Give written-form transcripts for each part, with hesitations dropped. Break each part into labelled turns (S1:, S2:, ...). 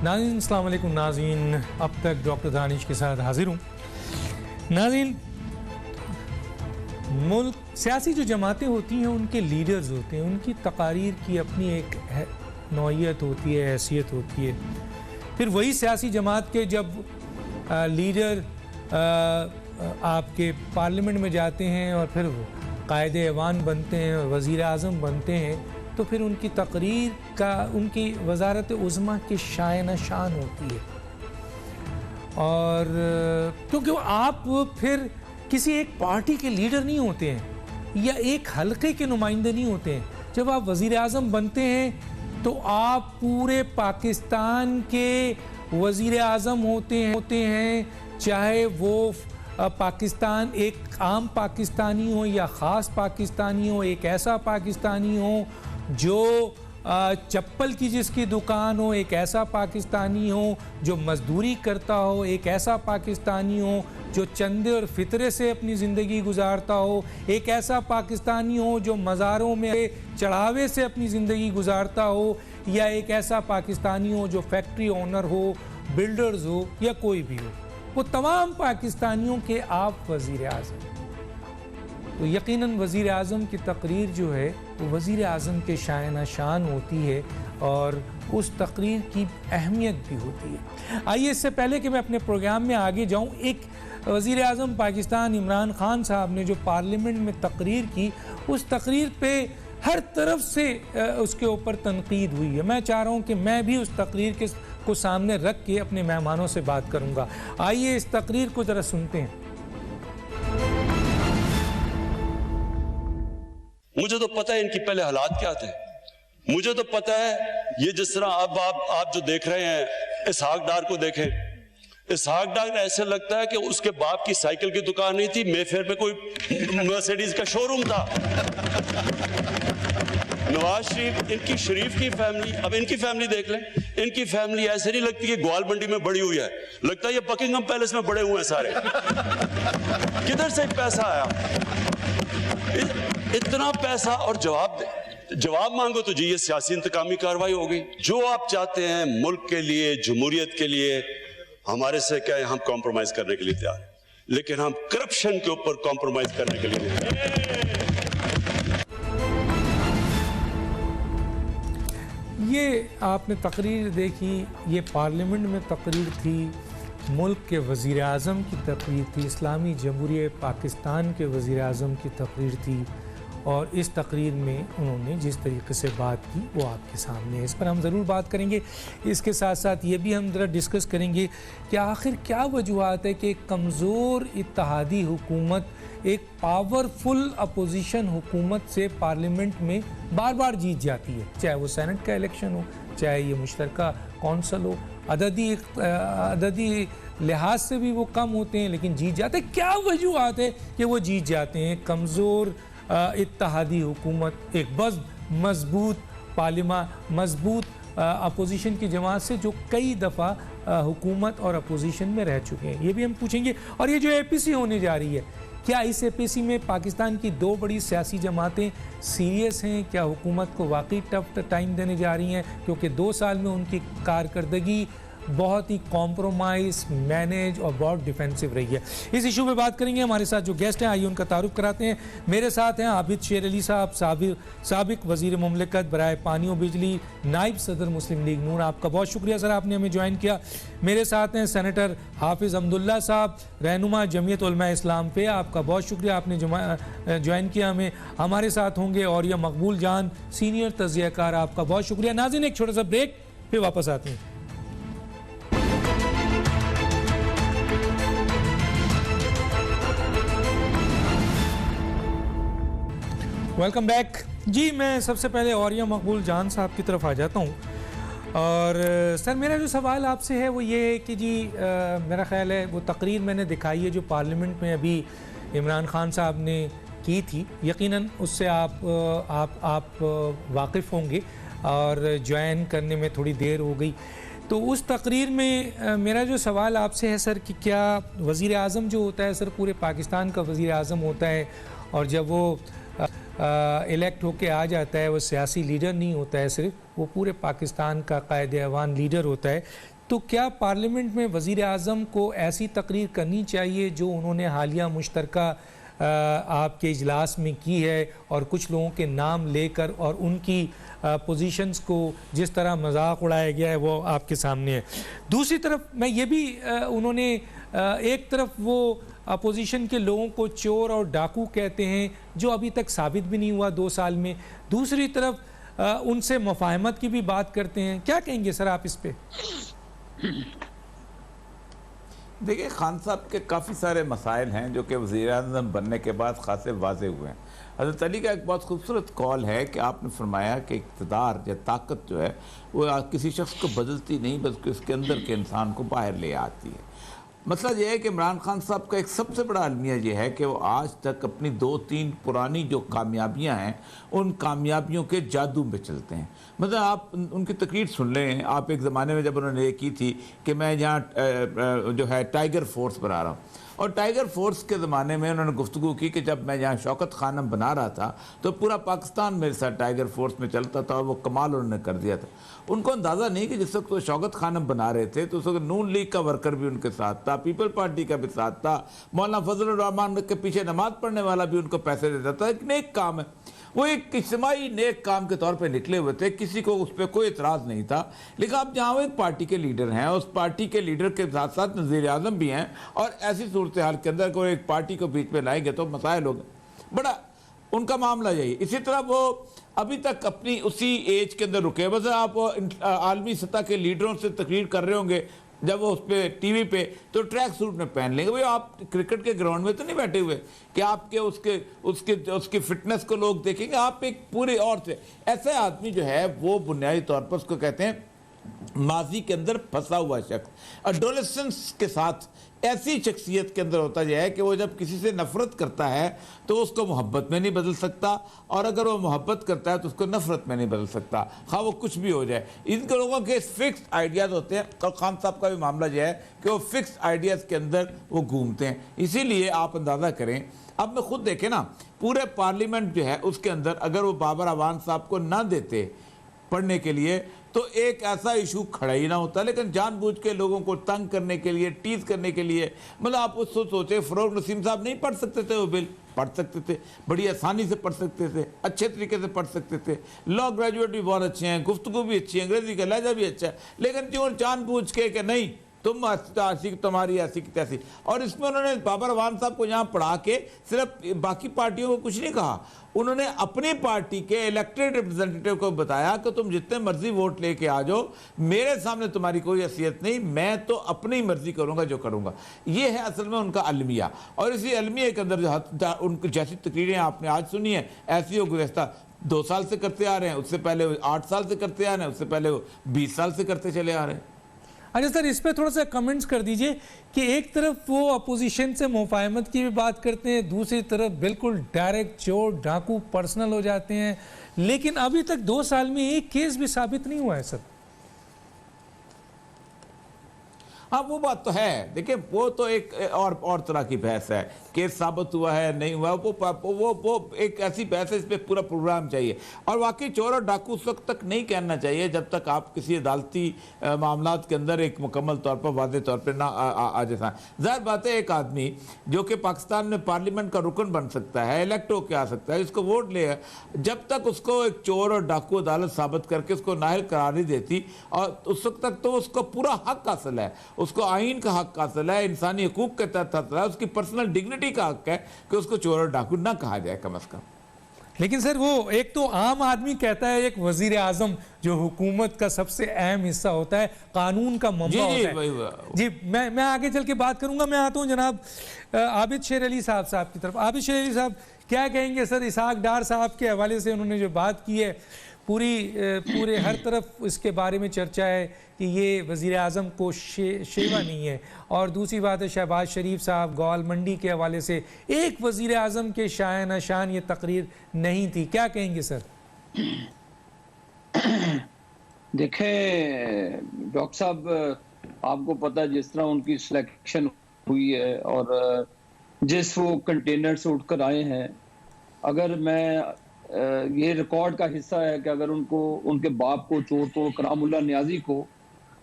S1: नाज़रीन अस्सलाम वालेकुम। नाज़रीन अब तक डॉक्टर दानिश के साथ हाजिर हूँ। नाज़रीन मुल्क सियासी जो जमातें होती हैं उनके लीडर्स होते हैं, उनकी तकारीर की अपनी एक नौइयत होती है, हैसियत होती है। फिर वही सियासी जमात के जब लीडर आपके पार्लियामेंट में जाते हैं और फिर कायदे ऐवान बनते हैं और वज़ीर आज़म बनते हैं तो फिर उनकी तकरीर का उनकी वज़ारत उज़्मा की शान शान होती है। और क्योंकि आप फिर किसी एक पार्टी के लीडर नहीं होते हैं या एक हलके के नुमाइंदे नहीं होते हैं। जब आप वज़ीर आज़म बनते हैं तो आप पूरे पाकिस्तान के वज़ीर आज़म होते हैं, चाहे वो पाकिस्तान एक आम पाकिस्तानी हो या ख़ास पाकिस्तानी हो, एक ऐसा पाकिस्तानी हो जो चप्पल की जिसकी दुकान हो, एक ऐसा पाकिस्तानी हो जो मजदूरी करता हो, एक ऐसा पाकिस्तानी हो जो चंदे और फितरे से अपनी ज़िंदगी गुजारता हो, एक ऐसा पाकिस्तानी हो जो मज़ारों में चढ़ावे से अपनी ज़िंदगी गुजारता हो, या एक ऐसा पाकिस्तानी हो जो फैक्ट्री ओनर हो, बिल्डर्स हो या कोई भी हो। वो तमाम पाकिस्तानियों के आप वज़ीर आज़म। तो यकीनन वज़ीर आज़म की तकरीर जो है वो वज़ीर आज़म के शान शान होती है और उस तकरीर की अहमियत भी होती है। आइए इससे पहले कि मैं अपने प्रोग्राम में आगे जाऊं, एक वज़ीर आज़म पाकिस्तान इमरान खान साहब ने जो पार्लियामेंट में तकरीर की, उस तकरीर पे हर तरफ से उसके ऊपर तनकीद हुई है। मैं चाह रहा हूँ कि मैं भी उस तकरीर को सामने रख के अपने मेहमानों से बात करूँगा। आइए इस तकरीर को ज़रा सुनते हैं।
S2: मुझे तो पता है इनकी पहले हालात क्या थे। मुझे तो पता है ये जिस तरह अब आप जो देख रहे हैं इसहाक डार को देखें। इसहाक डार ऐसे लगता है कि उसके बाप की साइकिल की दुकान नहीं थी, मेफेयर में कोई मर्सिडीज का शोरूम था। नवाज शरीफ, इनकी शरीफ की फैमिली, अब इनकी फैमिली देख लें। इनकी फैमिली ऐसे नहीं लगती कि ग्वाल मंडी में बड़ी हुई है, लगता है ये बकिंगम पैलेस में बड़े हुए हैं सारे। किधर से पैसा आया इतना पैसा? और जवाब मांगो तो जी ये सियासी इंतकामी कार्रवाई हो गई। जो आप चाहते हैं मुल्क के लिए, जमहूरियत के लिए, हमारे से क्या है, हम कॉम्प्रोमाइज करने के लिए तैयार हैं, लेकिन हम करप्शन के ऊपर कॉम्प्रोमाइज करने के लिए नहीं।
S1: ये आपने तकरीर देखी, ये पार्लियामेंट में तकरीर थी, मुल्क के वज़ीर आज़म की तकरीर थी, इस्लामी जमहूरियत पाकिस्तान के वज़ीर आज़म की तकरीर थी। और इस तकरीर में उन्होंने जिस तरीके से बात की वो आपके सामने है। इस पर हम ज़रूर बात करेंगे। इसके साथ साथ ये भी हम ज़रा डिस्कस करेंगे कि आखिर क्या वजूहात है कि एक कमज़ोर इत्तेहादी हुकूमत एक पावरफुल अपोजिशन हुकूमत से पार्लियामेंट में बार बार जीत जाती है, चाहे वो सेनेट का इलेक्शन हो, चाहे ये मुश्तरका कौंसल हो। अददी लिहाज से भी वो कम होते हैं लेकिन जीत जाते हैं। क्या वजूहात है कि वो जीत जाते हैं? कमज़ोर इत्तेहादी हुकूमत, एक मजबूत मजबूत अपोजिशन की जमात से जो कई दफ़ा हुकूमत और अपोजिशन में रह चुके हैं, ये भी हम पूछेंगे। और ये जो APC होने जा रही है, क्या इस APC में पाकिस्तान की दो बड़ी सियासी जमातें सीरियस हैं? क्या हुकूमत को वाकई टफ टाइम देने जा रही हैं? क्योंकि 2 साल में उनकी कारकर्दगी बहुत ही कॉम्प्रोमाइज़, मैनेज और बहुत डिफेंसिव रही है। इस इशू पे बात करेंगे। हमारे साथ जो गेस्ट हैं आइए उनका तारुफ कराते हैं। मेरे साथ हैं आबिद शेर अली साहब, साबिक वज़ीर मुमलिकत बराए पानी और बिजली, नायब सदर मुस्लिम लीग नून। आपका बहुत शुक्रिया सर, आपने हमें ज्वाइन किया। मेरे साथ हैं सेनेटर हाफिज़ अब्दुल्ला साहब, रहनुमा जमीयत उलमा इस्लाम पे, आपका बहुत शुक्रिया, आपने ज्वाइन किया हमें। हमारे साथ होंगे और यह मकबूल जान, सीनियर तज़कियाकार, आपका बहुत शुक्रिया। नाज़रीन एक छोटा सा ब्रेक, फिर वापस आते हैं। वेलकम बैक जी। मैं सबसे पहले औरिया मकबूल जान साहब की तरफ आ जाता हूँ। और सर मेरा जो सवाल आपसे है वो ये है कि जी मेरा ख्याल है वो तकरीर मैंने दिखाई है जो पार्लियामेंट में अभी इमरान खान साहब ने की थी, यकीनन उससे आप वाकिफ़ होंगे और ज्वाइन करने में थोड़ी देर हो गई। तो उस तकरीर में मेरा जो सवाल आपसे है सर कि क्या वज़ीर आज़म जो होता है सर पूरे पाकिस्तान का वज़ीर आज़म होता है, और जब वो इलेक्ट होके आ जाता है वो सियासी लीडर नहीं होता है, सिर्फ वो पूरे पाकिस्तान का कायदे अवान लीडर होता है। तो क्या पार्लियामेंट में वज़ीर आज़म को ऐसी तकरीर करनी चाहिए जो उन्होंने हालिया मुश्तरका आपके इजलास में की है, और कुछ लोगों के नाम लेकर और उनकी पोजीशंस को जिस तरह मजाक उड़ाया गया है वो आपके सामने है। दूसरी तरफ मैं ये भी उन्होंने एक तरफ वो अपोजिशन के लोगों को चोर और डाकू कहते हैं जो अभी तक साबित भी नहीं हुआ 2 साल में, दूसरी तरफ उनसे मुफाहमत की भी बात करते हैं। क्या कहेंगे सर आप इस पे?
S3: देखिए, खान साहब के काफ़ी सारे मसाइल हैं जो कि वज़ीर-ए-आज़म बनने के बाद खासे वाज़े हुए हैं। हज़रत अली का एक बहुत खूबसूरत कॉल है कि आपने फरमाया कि इक़्तिदार या ताकत जो है वो किसी शख्स को बदलती नहीं बल्कि उसके अंदर के इंसान को बाहर ले आती है। मसला ये है कि इमरान खान साहब का एक सबसे बड़ा अलमिया ये है कि वो आज तक अपनी 2-3 पुरानी जो कामयाबियां हैं उन कामयाबियों के जादू में चलते हैं। मतलब आप उनकी तकरीर सुन लें, आप एक ज़माने में जब उन्होंने ये की थी कि मैं यहाँ जो है टाइगर फोर्स बना रहा हूँ, और टाइगर फोर्स के ज़माने में उन्होंने गुफ्तगू की कि जब मैं यहाँ शौकत खानम बना रहा था तो पूरा पाकिस्तान मेरे साथ टाइगर फोर्स में चलता था और वो कमाल उन्होंने कर दिया था। उनको अंदाज़ा नहीं कि जिस वक्त वो शौकत खानम बना रहे थे तो उस वक्त नून लीग का वर्कर भी उनके साथ था, पीपल पार्टी का भी साथ था, मौलाना फजलुर रहमान के पीछे नमाज पढ़ने वाला भी उनको पैसे देता था। एक नेक काम है, वो एक इज्तिमाई नेक काम के तौर पे निकले हुए थे, किसी को उस पर कोई एतराज़ नहीं था। लेकिन आप जहाँ एक पार्टी के लीडर हैं, उस पार्टी के लीडर के साथ साथ वज़ीर आज़म भी हैं, और ऐसी सूरत हाल के अंदर कोई एक पार्टी को बीच में लाएंगे तो मसाइल होगा, बड़ा उनका मामला यही। इसी तरह वो अभी तक अपनी उसी एज के अंदर रुके। बस आप आलमी सतह के लीडरों से तकरीर कर रहे होंगे जब वो उस पर टीवी पे तो ट्रैक सूट में पहन लेंगे। भाई आप क्रिकेट के ग्राउंड में तो नहीं बैठे हुए कि आपके उसकी फिटनेस को लोग देखेंगे, आप एक पूरे और से ऐसे आदमी जो है वो बुनियादी तौर पर उसको कहते हैं माजी के अंदर फंसा हुआ शख्स। एडोलेसेंस के साथ ऐसी शख्सियत के अंदर होता यह है कि वो जब किसी से नफरत करता है तो उसको मोहब्बत में नहीं बदल सकता, और अगर वो मोहब्बत करता है तो उसको नफरत में नहीं बदल सकता, खा वो कुछ भी हो जाए। इन लोगों के फिक्स्ड आइडियाज़ होते हैं, और खान साहब का भी मामला यह है कि वो फिक्स्ड आइडियाज़ के अंदर वो घूमते हैं। इसीलिए आप अंदाज़ा करें, अब मैं खुद देखें ना, पूरे पार्लियामेंट जो है उसके अंदर अगर वो बाबर अवान साहब को ना देते पढ़ने के लिए तो एक ऐसा इशू खड़ा ही ना होता। लेकिन जानबूझ के लोगों को तंग करने के लिए, टीज करने के लिए, मतलब आप उसको सोचे फरोग नसीम साहब नहीं पढ़ सकते थे, वो बिल पढ़ सकते थे, बड़ी आसानी से पढ़ सकते थे, अच्छे तरीके से पढ़ सकते थे, लॉ ग्रेजुएट भी बहुत अच्छे हैं, गुफ्तगू भी अच्छी है, अंग्रेजी का लहजा भी अच्छा है, लेकिन क्यों जानबूझ के नहीं तुम ऐसी तुम्हारी ऐसी की तैसी। और इसमें उन्होंने बाबर अवान साहब को यहाँ पढ़ा के सिर्फ बाकी पार्टियों को कुछ नहीं कहा, उन्होंने अपनी पार्टी के इलेक्टेड रिप्रेजेंटेटिव को बताया कि तुम जितने मर्जी वोट लेके आ जाओ, मेरे सामने तुम्हारी कोई हैसियत नहीं, मैं तो अपनी मर्जी करूंगा जो करूंगा। ये है असल में उनका अलमिया। और इसी अलमिया के अंदर उनकी जैसी तकरीरें आपने आज सुनी है, ऐसी वो गुज़श्ता 2 साल से करते आ रहे हैं, उससे पहले वो 8 साल से करते आ रहे हैं, उससे पहले वो 20 साल से करते चले आ रहे हैं।
S1: अच्छा सर, इस पर थोड़ा सा कमेंट्स कर दीजिए कि एक तरफ वो अपोजिशन से मुफाहमत की भी बात करते हैं, दूसरी तरफ बिल्कुल डायरेक्ट चोर डाकू पर्सनल हो जाते हैं, लेकिन अभी तक 2 साल में एक केस भी साबित नहीं हुआ है सर।
S3: हाँ, वो बात तो है। देखिए, वो तो एक और तरह की बहस है, केस साबित हुआ है नहीं हुआ, वो एक ऐसी बहस है, इस पर पूरा प्रोग्राम चाहिए। और वाकई चोर और डाकू उस वक्त तक नहीं कहना चाहिए जब तक आप किसी अदालती मामलात के अंदर एक मुकम्मल तौर पर वादे तौर पर ना आ जैसा। ज़ाहिर बात है, एक आदमी जो कि पाकिस्तान में पार्लियामेंट का रुकन बन सकता है, इलेक्ट होकर आ सकता है, इसको वोट ले, जब तक उसको एक चोर और डाकू अदालत साबित करके उसको नाअहल करार नहीं देती, और उस वक्त तक तो उसको पूरा हक हासिल है, उसको आइन का हक हासिल है, इंसानी हकूक के तहत हासिल है, उसकी पर्सनल डिग्निटी का हक है कि उसको चोर और डाकू ना कहा जाए कम से कम।
S1: लेकिन सर वो एक तो आम आदमी कहता है, एक वजीर आजम जो हुकूमत का सबसे अहम हिस्सा होता है, कानून का मम्बा होता है। जी, मैं आगे चल के बात करूंगा। मैं आता हूं जनाब आबिद शेर अली साहब की तरफ। आबिद शेर अली साहब, क्या कहेंगे सर इसहाक डार साहब के हवाले से उन्होंने जो बात की है, पूरे हर तरफ इसके बारे में चर्चा है कि ये वज़ीर आज़म को शेवा नहीं है, और दूसरी बात है शहबाज शरीफ साहब गौल मंडी के हवाले से एक वज़ीर आज़म के शान शान ये तकरीर नहीं थी। क्या कहेंगे सर?
S4: देखें डॉक्टर साहब, आपको पता है जिस तरह उनकी सिलेक्शन हुई है और जिस वो कंटेनर से उठकर आए हैं, अगर मैं ये रिकॉर्ड का हिस्सा है कि अगर उनको उनके बाप को चोर तोड़ करामुल्ला न्याजी को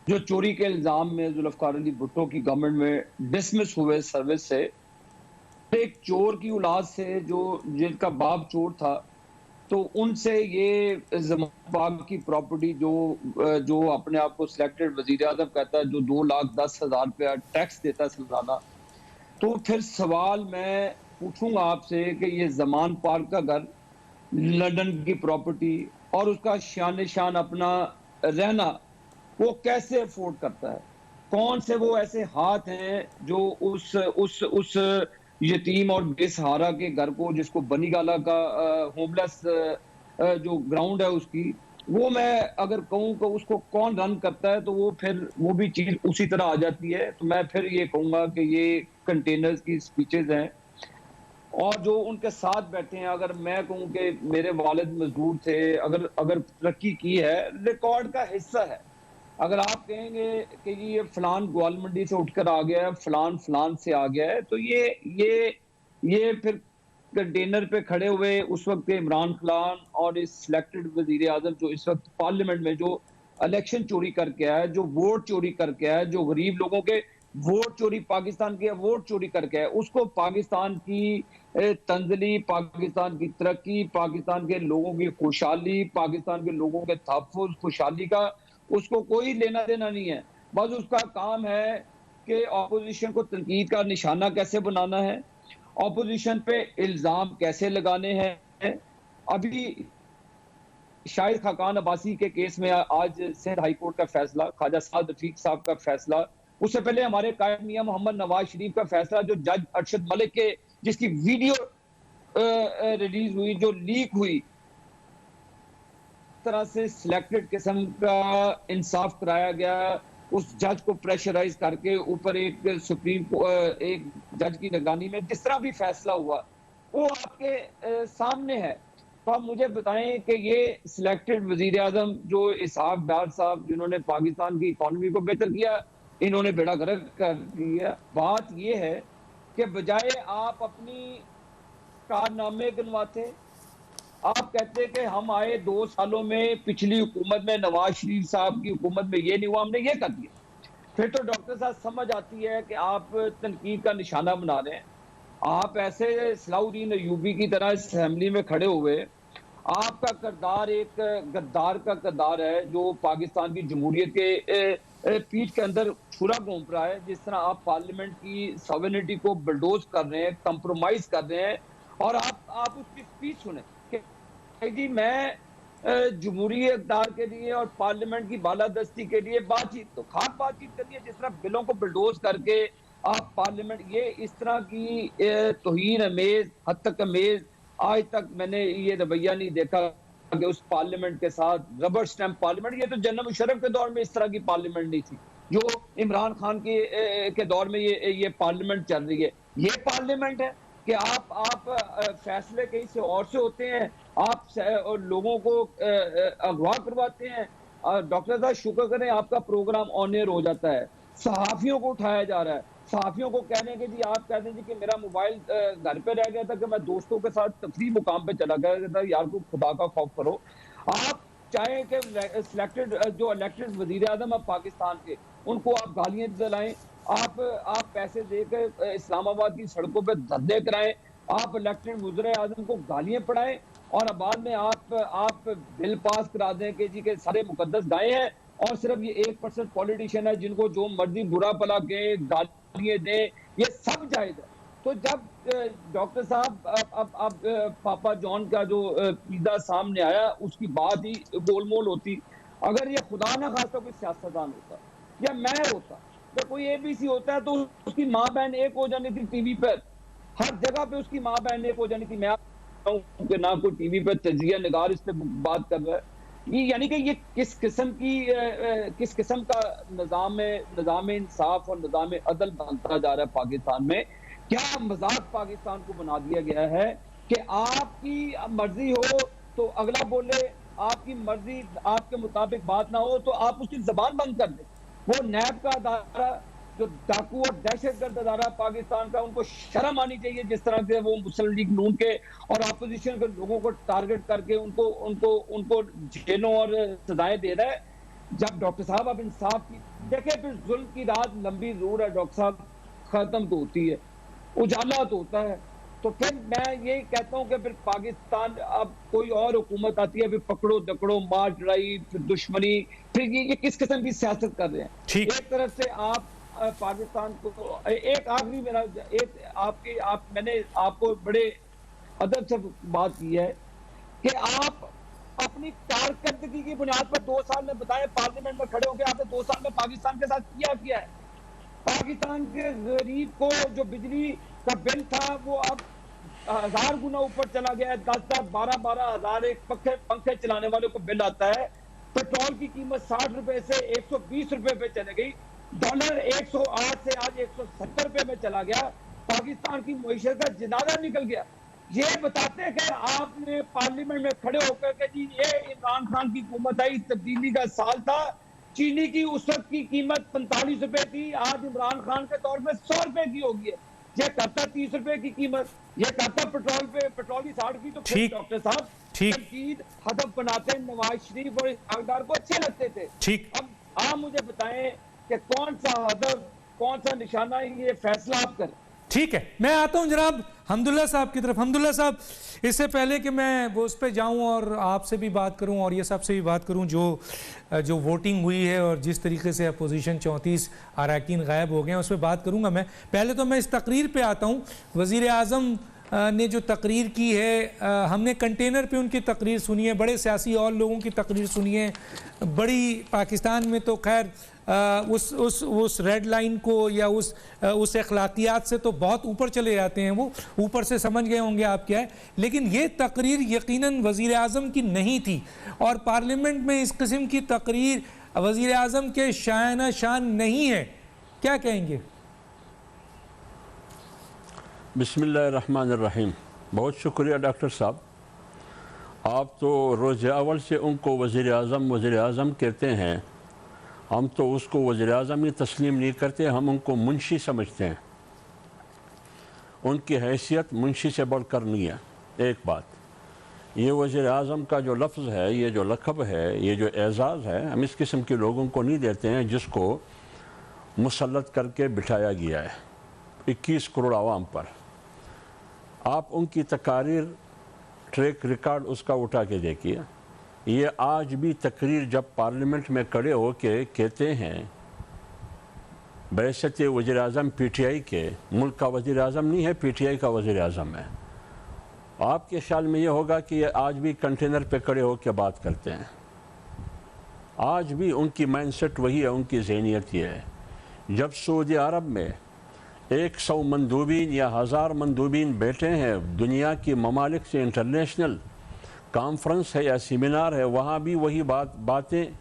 S4: जो चोरी के इल्जाम में जुल्फकार अली भुट्टो की गवर्नमेंट में डिसमिस हुए सर्विस से, एक चोर की औलाद से जो जिनका बाप चोर था, तो उनसे ये ज़मान पाक की प्रॉपर्टी जो अपने आप को सिलेक्टेड वजीर आज़म कहता है, जो 2,10,000 रुपया टैक्स देता है सालाना, तो फिर सवाल मैं पूछूंगा आपसे कि ये ज़मान पाक का घर, लंदन की प्रॉपर्टी और उसका शान शान अपना रहना, वो कैसे अफोर्ड करता है? कौन से वो ऐसे हाथ हैं जो उस यतीम और बेसहारा के घर को, जिसको बनीगाला का होमलेस जो ग्राउंड है उसकी, वो मैं अगर कहूँ कि उसको कौन रन करता है, तो वो फिर वो भी चीज उसी तरह आ जाती है। तो मैं फिर ये कहूंगा कि ये कंटेनर्स की स्पीचेज हैं, और जो उनके साथ बैठे हैं, अगर मैं कहूँ कि मेरे वालिद मजदूर थे, अगर तरक्की की है, रिकॉर्ड का हिस्सा है। अगर आप कहेंगे कि ये फलान ग्वाल मंडी से उठकर आ गया है, फलान फलान से आ गया है, तो ये फिर कंटेनर पे खड़े हुए उस वक्त के इमरान खान और इस सिलेक्टेड वजीर आजम जो इस वक्त पार्लियामेंट में जो इलेक्शन चोरी करके आया है, जो वोट चोरी करके आया है, जो गरीब लोगों के वोट चोरी, पाकिस्तान के वोट चोरी करके आया, उसको पाकिस्तान की तंजली, पाकिस्तान की तरक्की, पाकिस्तान के लोगों की खुशहाली, पाकिस्तान के लोगों के तहफ़्फ़ुज़, खुशहाली का उसको कोई लेना देना नहीं है। बस उसका काम है कि ऑपोजिशन को तनकीद का निशाना कैसे बनाना है, ऑपोजिशन पे इल्जाम कैसे लगाने हैं। अभी शाहिद खाकान अब्बासी के केस में आज सिंध हाई कोर्ट का फैसला, ख्वाजा साद रफीक साहब का फैसला, उससे पहले हमारे कायद मियां मोहम्मद नवाज शरीफ का फैसला, जो जज अरशद मलिक के जिसकी वीडियो रिलीज हुई, जो लीक हुई, तरह से सिलेक्टेड किस्म का इंसाफ कराया गया, उस जज को प्रेशराइज करके ऊपर एक एक जज की निगरानी में जिस तरह भी फैसला हुआ, वो आपके सामने है। तो आप मुझे बताएं कि ये सिलेक्टेड वजीर आजम जो इसहाक डार साहब, जिन्होंने पाकिस्तान की इकॉनमी को बेहतर किया, इन्होंने बेड़ा गर्क कर दिया। बात ये है कि बजाय आप अपनी कारनामे गिनवाते, आप कहते कि हम आए 2 सालों में, पिछली हुकूमत में, नवाज शरीफ साहब की हुकूमत में ये नहीं हुआ, हमने ये कर दिया। फिर तो डॉक्टर साहब समझ आती है कि आप तनकीद का निशाना बना रहे हैं। आप ऐसे सलाउद्दीन अयूबी की तरह असेंबली में खड़े हुए, आपका किरदार एक गद्दार का किरदार है, जो पाकिस्तान की जमहूरियत के पीठ के अंदर छुरा घूम रहा है। जिस तरह आप पार्लियामेंट की सॉवरेनिटी को बुलडोज कर रहे हैं, कंप्रोमाइज कर रहे हैं, और आप उसकी स्पीच सुने जी, मैं जमहूरी इक़्तिदार के लिए और पार्लियामेंट की बालादस्ती के लिए बातचीत, तो खास बातचीत करिए। जिस तरह बिलों को बुलडोज करके आप पार्लियामेंट, ये इस तरह की तौहीन अमेज, हद तक अमेज, आज तक मैंने ये रवैया नहीं देखा कि उस पार्लियामेंट के साथ रबर स्टैम्प पार्लियामेंट। ये तो जनरल मुशर्रफ के दौर में इस तरह की पार्लियामेंट नहीं थी, जो इमरान खान के दौर में ये पार्लियामेंट चल रही है। ये पार्लियामेंट है कि आप फैसले कहीं से और से होते हैं, आप लोगों को अगवा करवाते हैं। डॉक्टर साहब शुक्र करें, आपका प्रोग्राम ऑन एयर हो जाता है, सहाफियों को उठाया जा रहा है, सहाफियों को कहने के जी, आप कहते हैं जी कि मेरा मोबाइल घर पे रह गया था कि मैं दोस्तों के साथ तफरीह मुकाम पे चला गया था, यार को खुदा का खौफ करो। आप चाहे कि सिलेक्टेड जो इलेक्टेड वजीर आजम है पाकिस्तान के, उनको आप गालियां दिलाएं, आप पैसे देकर इस्लामाबाद की सड़कों पे धरने कराएं, आप इलेक्टेड वज़ीर आज़म को गालियां पढ़ाएं, और बाद में आप बिल पास करा दें कि जी के सारे मुकद्दस गाय हैं, और सिर्फ ये 1% पॉलिटिशियन है जिनको जो मर्जी बुरा भला कहें, गालियां दें, ये सब जायज है। तो जब डॉक्टर साहब अब पापा जॉन का जो पिज़्ज़ा सामने आया, उसकी बात ही गोलमोल होती। अगर ये खुदा ना खास्ता कोई सियासतदान होता या मैं होता, तो कोई एबीसी होता है, तो उसकी माँ बहन एक हो जानी थी टीवी पर, हर जगह पे उसकी माँ बहन एक हो जानी थी। मैं कि ना कोई टीवी पर तजिया निगार इस पे बात कर रहा है, यानी कि ये किस किस्म का निज़ाम इंसाफ और निज़ाम अदल बनता जा रहा है पाकिस्तान में। क्या मजाक पाकिस्तान को बना दिया गया है कि आपकी मर्जी हो तो अगला बोले, आपकी मर्जी, आपके मुताबिक बात ना हो तो आप उसकी जबान बंद कर दें। वो नैब का अदारा, जो डाकू और दहशतगर्द अदारा पाकिस्तान का, उनको शर्म आनी चाहिए जिस तरह से वो मुस्लिम लीग नून के और अपोजिशन के लोगों को टारगेट करके उनको जेलों और सजाएं दे रहा है। जब डॉक्टर साहब अब इंसाफ की देखे, फिर जुल्म की रात लंबी जरूर है डॉक्टर साहब, खत्म तो होती है, उजाला तो होता है। तो फिर मैं यही कहता हूँ कि फिर पाकिस्तान, अब कोई और हुकूमत आती है, फिर पकड़ो दकड़ो, मार चढ़ाई, फिर दुश्मनी, फिर ये किस किस्म की सियासत कर रहे हैं। एक तरफ से आप पाकिस्तान को, एक आखिरी मेरा मैंने आपको बड़े अदब से बात की है कि आप अपनी कारकर्दगी की बुनियाद पर 2 साल में बताएं, पार्लियामेंट में खड़े होकर आपने 2 साल में पाकिस्तान के साथ किया है। पाकिस्तान के गरीब को जो बिजली का बिल था वो अब 1000 गुना ऊपर चला गया है। 10-10, 12-12 हजार एक पंखे चलाने वाले को बिल आता है। पेट्रोल की कीमत 60 रुपए से 120 रुपए पे चले गई। डॉलर 108 से आज 170 रुपए में चला गया। पाकिस्तान की मईशत का जनाजा निकल गया। ये बताते हैं कि आपने पार्लियामेंट में खड़े होकर के जी ये इमरान खान की हुकूमत आई, तब्दीली का साल था, चीनी की उस वक्त की कीमत 45 रुपए थी, आज इमरान खान के तौर पे 100 रुपए की होगी है। ये करता 30 रुपए की कीमत, ये करता पेट्रोल की 60 की। तो फिर डॉक्टर साहब तनकीद हदफ बनाते, नवाज शरीफ और इस्हाक को अच्छे लगते थे।
S1: ठीक,
S4: अब आप मुझे बताएं कि कौन सा हदफ, कौन सा निशाना, ये फैसला आप करें।
S1: ठीक है, मैं आता हूं जनाब हमदुल्ला साहब की तरफ। हमदुल्ला साहब, इससे पहले कि मैं वो उस पर जाऊँ और आपसे भी बात करूँ और ये सबसे भी बात करूँ, जो वोटिंग हुई है और जिस तरीके से अपोजिशन 34 अरकान गायब हो गए हैं, उस पर बात करूँगा मैं। पहले तो मैं इस तकरीर पे आता हूँ। वज़ीर आज़म ने जो तकरीर की है, हमने कंटेनर पे उनकी तकरीर सुनी है, बड़े सियासी और लोगों की तकरीर सुनी है। बड़ी पाकिस्तान में तो खैर उस रेड लाइन को या उस अखलाकियात से तो बहुत ऊपर चले जाते हैं, वो ऊपर से समझ गए होंगे आप क्या है। लेकिन ये तकरीर यकीनन वज़ीर आज़म की नहीं थी, और पार्लियामेंट में इस किस्म की तकरीर वज़ीर आज़म के शान शान नहीं है। क्या कहेंगे?
S5: बिस्मिल्लाहिर्रहमानिर्रहीम। बहुत शुक्रिया डॉक्टर साहब, आप तो रोज़ अव्वल से उनको वज़ीर आज़म कहते हैं। हम तो उसको वज़ीर आज़म ही तस्लीम नहीं करते, हम उनको मुंशी समझते हैं। उनकी हैसियत मुंशी से बढ़कर नहीं है। एक बात, ये वज़ीर आज़म का जो लफ्ज़ है, ये जो लक़ब है, ये जो एज़ाज़ है, हम इस किस्म के लोगों को नहीं देते हैं जिसको मुसल्लत करके बिठाया गया है 21 करोड़ आवाम पर। आप उनकी तकारीर, ट्रैक रिकॉर्ड उसका उठा के देखिए। ये आज भी तकरीर जब पार्लियामेंट में खड़े हो के कहते हैं बैसत वज़ीर आज़म PTI के, मुल्क का वज़ीर आज़म नहीं है, PTI का वज़ीर आज़म है। आपके ख्याल में ये होगा कि ये आज भी कंटेनर पे खड़े हो के बात करते हैं। आज भी उनकी माइंडसेट वही है, उनकी ज़हनियत ये है। जब सऊदी अरब में 100 मंदूबीन या 1000 मंदूबीन बैठे हैं दुनिया की ममालिक से, इंटरनेशनल कॉन्फ्रेंस है या सेमिनार है, वहाँ भी वही बातें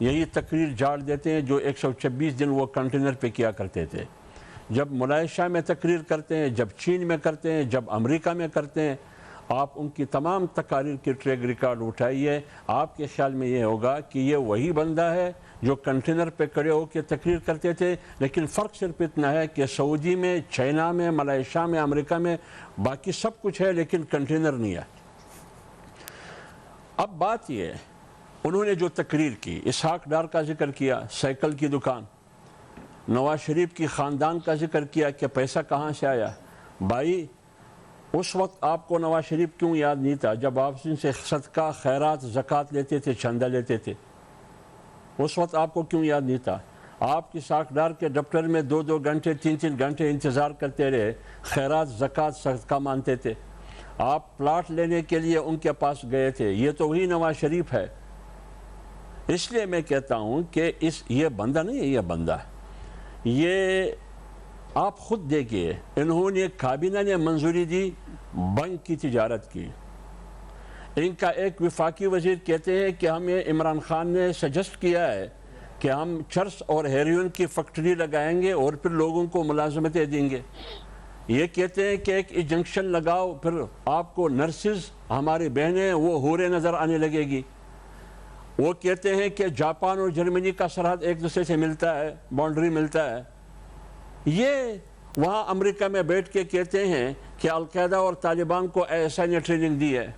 S5: यही तकरीर झाड़ देते हैं जो 126 दिन वो कंटेनर पे किया करते थे। जब मलेशिया में तकरीर करते हैं, जब चीन में करते हैं, जब अमेरिका में करते हैं, आप उनकी तमाम तकारीर की ट्रैक रिकॉर्ड उठाइए। आपके ख्याल में ये होगा कि ये वही बंदा है जो कंटेनर पे खड़े होकर तकरीर करते थे। लेकिन फ़र्क सिर्फ इतना है कि सऊदी में, चाइना में, मलेशिया में, अमेरिका में बाकी सब कुछ है लेकिन कंटेनर नहीं है। अब बात ये है, उन्होंने जो तकरीर की, इसहाक डार का जिक्र किया, साइकिल की दुकान, नवाज शरीफ की ख़ानदान का जिक्र किया कि पैसा कहाँ से आया। भाई, उस वक्त आपको नवाज शरीफ क्यों याद नहीं था जब आप इनसे सदका, खैरात, ज़कात लेते थे, चंदा लेते थे? उस वक्त आपको क्यों याद नहीं था? आपकी साखदार के दफ्तर में 2-2 घंटे, 3-3 घंटे इंतज़ार करते रहे, खैरात, ज़कात, सदका मानते थे। आप प्लाट लेने के लिए उनके पास गए थे। ये तो वही नवाज शरीफ है। इसलिए मैं कहता हूँ कि ये बंदा नहीं है, ये बंदा है। ये आप खुद देखिए, इन्होंने काबीना ने मंजूरी दी बैंक की तिजारत की। इनका एक विफाकी वजीर कहते हैं कि हमें इमरान खान ने सजेस्ट किया है कि हम चर्स और हेरोइन की फैक्ट्री लगाएंगे और फिर लोगों को मुलाजमतें देंगे। ये कहते हैं कि एक इंजेक्शन लगाओ, फिर आपको नर्सिस, हमारी बहनें, वो हूरें नज़र आने लगेगी। वो कहते हैं कि जापान और जर्मनी का सरहद एक दूसरे से मिलता है, बाउंड्री मिलता है। ये वहाँ अमेरिका में बैठ के कहते हैं कि अलकायदा और तालिबान को ISI ने ट्रेनिंग दी है।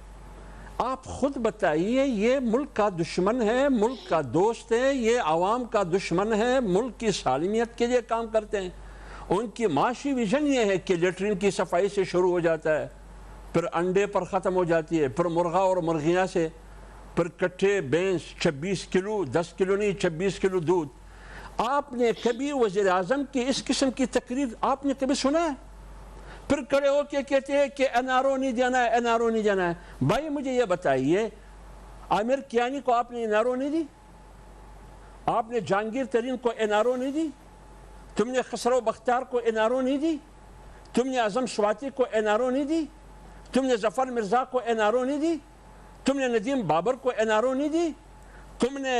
S5: आप खुद बताइए, ये मुल्क का दुश्मन है, मुल्क का दोस्त है, ये आवाम का दुश्मन है, मुल्क की सालिमियत के लिए काम करते हैं। उनकी माशी विजन ये है कि लेटरिन की सफाई से शुरू हो जाता है, फिर अंडे पर ख़त्म हो जाती है, फिर मुर्गा और मुर्गियाँ से, फिर कट्ठे भैंस 26 किलो, 10 किलो नहीं 26 किलो दूध। आपने कभी वज़ीर आज़म की इस किस्म की तकरीर आपने कभी सुना है? फिर खड़े होकर कहते हैं कि NRO नहीं देना है, NRO नहीं देना है। भाई मुझे ये बताइए, आमिर कियानी को आपने NRO नहीं दी? आपने जहांगीर तरीन को NRO नहीं दी? तुमने खसरो बख्तियार को NRO नहीं दी? तुमने आजम स्वाति को NRO नहीं दी? तुमने जफर मिर्जा को NRO नहीं दी? तुमने नदीम बाबर को NRO नहीं दी? तुमने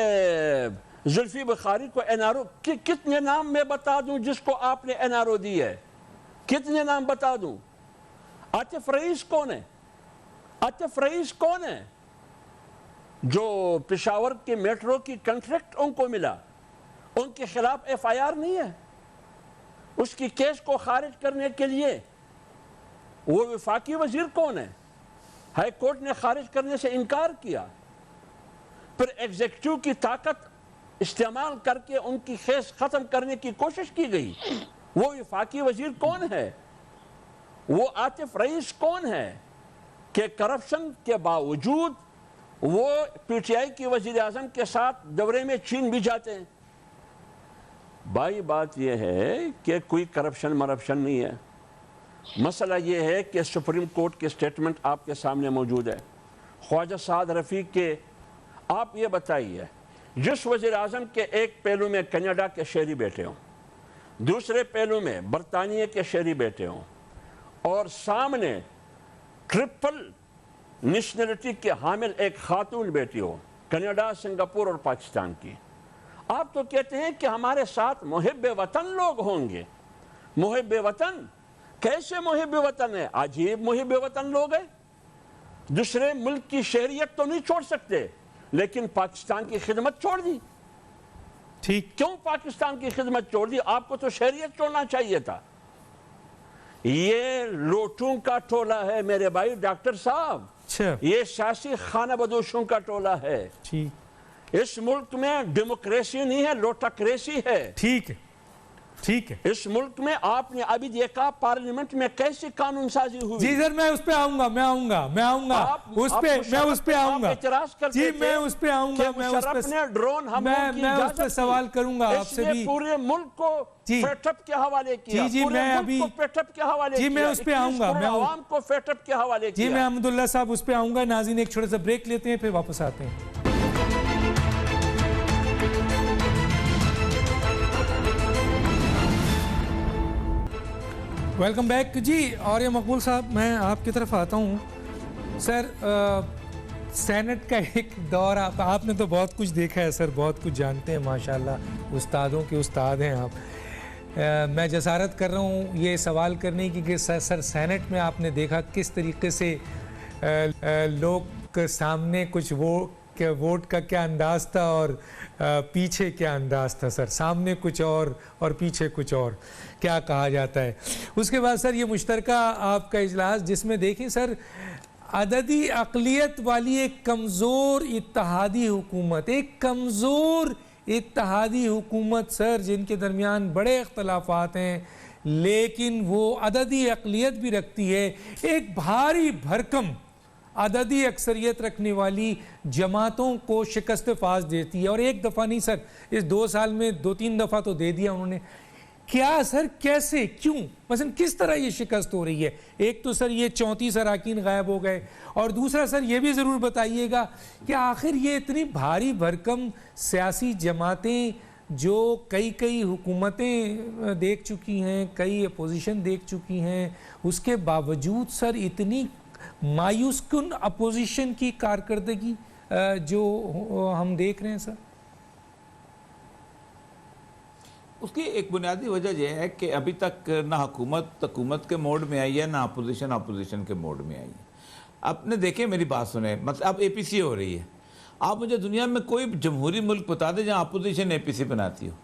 S5: जुल्फी बुखारी को NRO? कितने नाम मैं बता दूं जिसको आपने NRO दी है? कितने नाम बता दूं? आतिफ रईस कौन है? आतिफ रईस कौन है जो पेशावर के मेट्रो की कॉन्ट्रैक्ट उनको मिला? उनके खिलाफ FIR नहीं है? उसकी केस को खारिज करने के लिए वो वफाकी वजीर कौन है? हाई कोर्ट ने खारिज करने से इनकार किया। फिर एग्जीक्यूटिव की ताकत इस्तेमाल करके उनकी केस खत्म करने की कोशिश की गई। वो वफाकी वजीर कौन है? वो आतिफ रईस कौन है कि करप्शन के बावजूद वो PTI की वजीर आजम के साथ दौरे में चीन भी जाते हैं? भाई बात यह है कि कोई करप्शन मरप्शन नहीं है। मसला यह है कि सुप्रीम कोर्ट के स्टेटमेंट आपके सामने मौजूद है। ख्वाजा साद रफीक के, आप ये बताइए, जिस वजीर आजम के एक पहलू में कनाडा के शहरी बैठे हों, दूसरे पहलू में बरतानिया के शहरी बैठे हों, और सामने ट्रिपल नेशनलिटी के हामिल एक खातून बैठी हो, कनाडा, सिंगापुर और पाकिस्तान की, आप तो कहते हैं कि हमारे साथ मुहिब्बे वतन लोग होंगे। मुहिब्बे वतन कैसे मुहिब्बे वतन है? अजीब मुहिब्बे वतन लोग हैं। दूसरे मुल्क की शहरियत तो नहीं छोड़ सकते, लेकिन पाकिस्तान की खिदमत छोड़ दी।
S1: ठीक,
S5: क्यों पाकिस्तान की खिदमत छोड़ दी? आपको तो शहरियत छोड़ना चाहिए था। ये लोटों का टोला है मेरे भाई डॉक्टर साहब, ये सियासी खाना बदोशों का टोला है।
S1: ठीक,
S5: इस मुल्क में डेमोक्रेसी नहीं है, लोटाक्रेसी है।
S1: ठीक है, ठीक है।
S5: इस मुल्क में आपने अभी देखा पार्लियामेंट में कैसी कानून साजी हुई।
S1: जी सर, मैं उस पे आऊंगा, मैं आऊंगा उस पे जी, मैं उस पे आऊंगा,
S5: ड्रोन
S1: मैं उस पे सवाल करूंगा आपसे भी।
S5: पूरे मुल्क को फेटअप के हवाले किया।
S1: जी, मैं अभी
S5: फेटअप के हवाले
S1: जी, मैं उस पे आऊंगा, मैं
S5: आवाम को फेटअप के हवाले
S1: जी, मैं अहमदुल्ला साहब उस पे आऊंगा। नाज़रीन, एक छोटा सा ब्रेक लेते हैं, फिर वापस आते हैं। वेलकम बैक जी। और ये मकबूल साहब, मैं आपकी तरफ आता हूँ। सर, सेनेट का एक दौर, आपने तो बहुत कुछ देखा है सर, बहुत कुछ जानते हैं माशाल्लाह, उस्तादों के उस्ताद हैं आप। मैं जसारत कर रहा हूँ ये सवाल करने की कि सर सेनेट में आपने देखा किस तरीके से लोग के सामने कुछ वोट का क्या अंदाज था और पीछे क्या अंदाज था सर? सामने कुछ और पीछे कुछ और, क्या कहा जाता है। उसके बाद सर ये मुश्तरका आपका इजलास, जिसमें देखें सर अददी अक़लियत वाली एक कमज़ोर इत्तेहादी हुकूमत, एक कमज़ोर इत्तेहादी हुकूमत सर, जिनके दरमियान बड़े इख्तलाफात हैं, लेकिन वो अददी अक़लियत भी रखती है, एक भारी भरकम अददी अक्सरियत रखने वाली जमातों को शिकस्त फाज देती है। और एक दफ़ा नहीं सर, इस 2 साल में 2-3 दफ़ा तो दे दिया उन्होंने। क्या सर, कैसे, क्यों, मसलन किस तरह ये शिकस्त हो रही है? एक तो सर ये 34 अराकीन गायब हो गए, और दूसरा सर ये भी ज़रूर बताइएगा कि आखिर ये इतनी भारी भरकम सियासी जमातें जो कई हुकूमतें देख चुकी हैं, कई अपोजिशन देख चुकी हैं, उसके बावजूद सर इतनी मायूसकुन अपोजिशन की कारकर्दगी जो हम देख रहे हैं सर।
S3: उसकी एक बुनियादी वजह यह है कि अभी तक ना हुकूमत के मोड में आई है, ना अपोजिशन के मोड में आई है। आपने देखे, मेरी बात सुने, मतलब अब APC हो रही है। आप मुझे दुनिया में कोई जमहूरी मुल्क बता दें जहाँ अपोजिशन APC बनाती हो।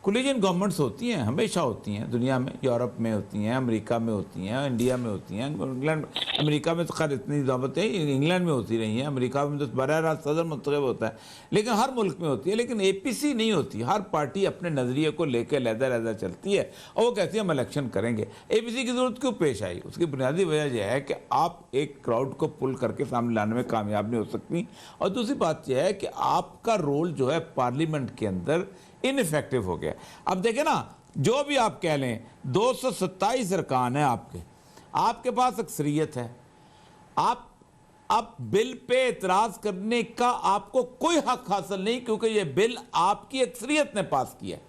S3: कोलिजन गवर्नमेंट्स होती हैं, हमेशा होती हैं दुनिया में, यूरोप में होती हैं, अमेरिका में होती हैं, इंडिया में होती हैं, इंग्लैंड, अमेरिका में तो खैर इतनी दावत है, इंग्लैंड में होती रही हैं, अमेरिका में तो बराह रास्त सदर मुंतखब होता है, लेकिन हर मुल्क में होती है। लेकिन APC नहीं होती, हर पार्टी अपने नज़रिए को लेकर लहदा चलती है और वो कहती है हम इलेक्शन करेंगे। APC की ज़रूरत क्यों पेश आई? उसकी बुनियादी वजह यह है कि आप एक क्राउड को पुल करके सामने लाने में कामयाब नहीं हो सकती, और दूसरी बात यह है कि आपका रोल जो है पार्लियामेंट के अंदर इनफेक्टिव हो गया। अब देखें ना, जो भी आप कह लें, 227 अरकान है आपके पास अक्सरियत है, आप बिल पे इतराज करने का आपको कोई हक हासिल नहीं, क्योंकि ये बिल आपकी अक्सरियत ने पास किया है।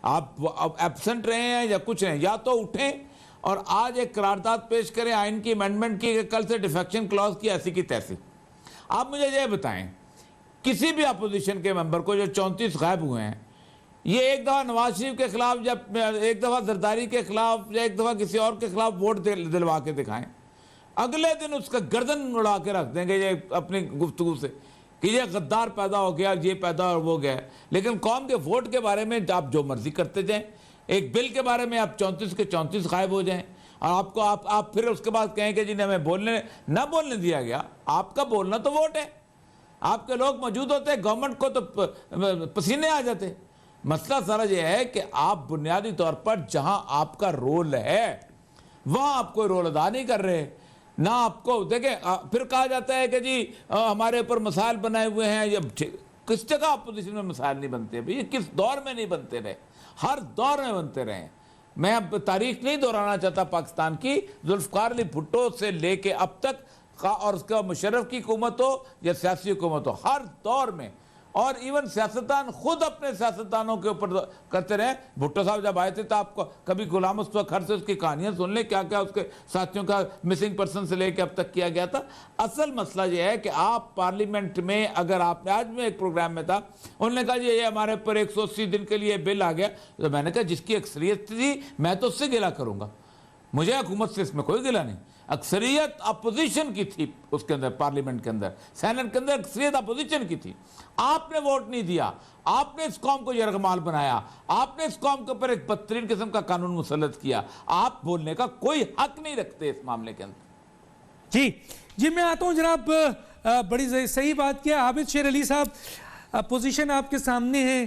S3: आप एब्सेंट रहे हैं या कुछ हैं, या तो उठें और आज एक करारदाद पेश करें आइन की अमेंडमेंट की कि कल से डिफेक्शन क्लॉज की ऐसी की तैसी। आप मुझे ये बताएं, किसी भी अपोजिशन के मेंबर को, जो 34 गायब हुए हैं, ये एक दफ़ा नवाज शरीफ के खिलाफ, जब एक दफ़ा जरदारी के खिलाफ या एक दफ़ा किसी और के खिलाफ वोट दिलवा के दिखाएं, अगले दिन उसका गर्दन उड़ा के रख देंगे ये अपनी गुफ्तगू से कि ये गद्दार पैदा हो गया, ये पैदा और वो गया। लेकिन कौम के वोट के बारे में आप जो मर्जी करते जाएं, एक बिल के बारे में आप 34 के 34 गायब हो जाएं, और आप फिर उसके बाद कहें कि जी हमें ना बोलने दिया गया। आपका बोलना तो वोट है, आपके लोग मौजूद होते, गवर्नमेंट को तो पसीने आ जाते। मसला सारा यह है कि आप बुनियादी तौर पर जहां आपका रोल है वहां आप कोई रोल अदा नहीं कर रहे ना। आपको देखें, फिर कहा जाता है कि जी हमारे ऊपर मसाइल बनाए हुए हैं। ये किस जगह अपोजिशन में मसाइल नहीं बनते भैया? किस दौर में नहीं बनते रहे? हर दौर में बनते रहे। मैं अब तारीख नहीं दोहराना चाहता पाकिस्तान की, जुल्फ़िकार अली भुट्टो से लेके अब तक, और उसका मुशर्रफ की हुकूमत हो या सियासी हुकूमत हो, हर दौर में, और इवन सियासतदान खुद अपने सियासतदानों के ऊपर करते रहे। भुट्टो साहब जब आए थे तो आपको कभी गुलाम मुस्तफा से उसकी कहानियां सुन ले, क्या क्या उसके साथियों का मिसिंग पर्सन से लेकर अब तक किया गया था। असल मसला यह है कि आप पार्लियामेंट में, अगर आपने, आज में एक प्रोग्राम में था, उन्होंने कहा ये हमारे ऊपर 180 दिन के लिए बिल आ गया, तो मैंने कहा जिसकी अक्सरियत थी मैं तो उससे गिला करूंगा, मुझे हुकूमत से इसमें कोई गिला नहीं। अक्सरियत अपोजिशन की थी उसके अंदर, पार्लियामेंट के अंदर, सेनेट के अंदर अक्सरियत अपोजिशन की थी। आपने वोट नहीं दिया, आपने इस कौम को यरगमाल बनाया, आपने इस कौम के ऊपर एक बदतरीन किस्म का कानून मुसल्लत किया। आप बोलने का कोई हक नहीं रखते इस मामले के अंदर।
S1: जी मैं आता हूं जनाब, बड़ी सही बात किया आबिद शेर अली साहब। पोजीशन आपके सामने है,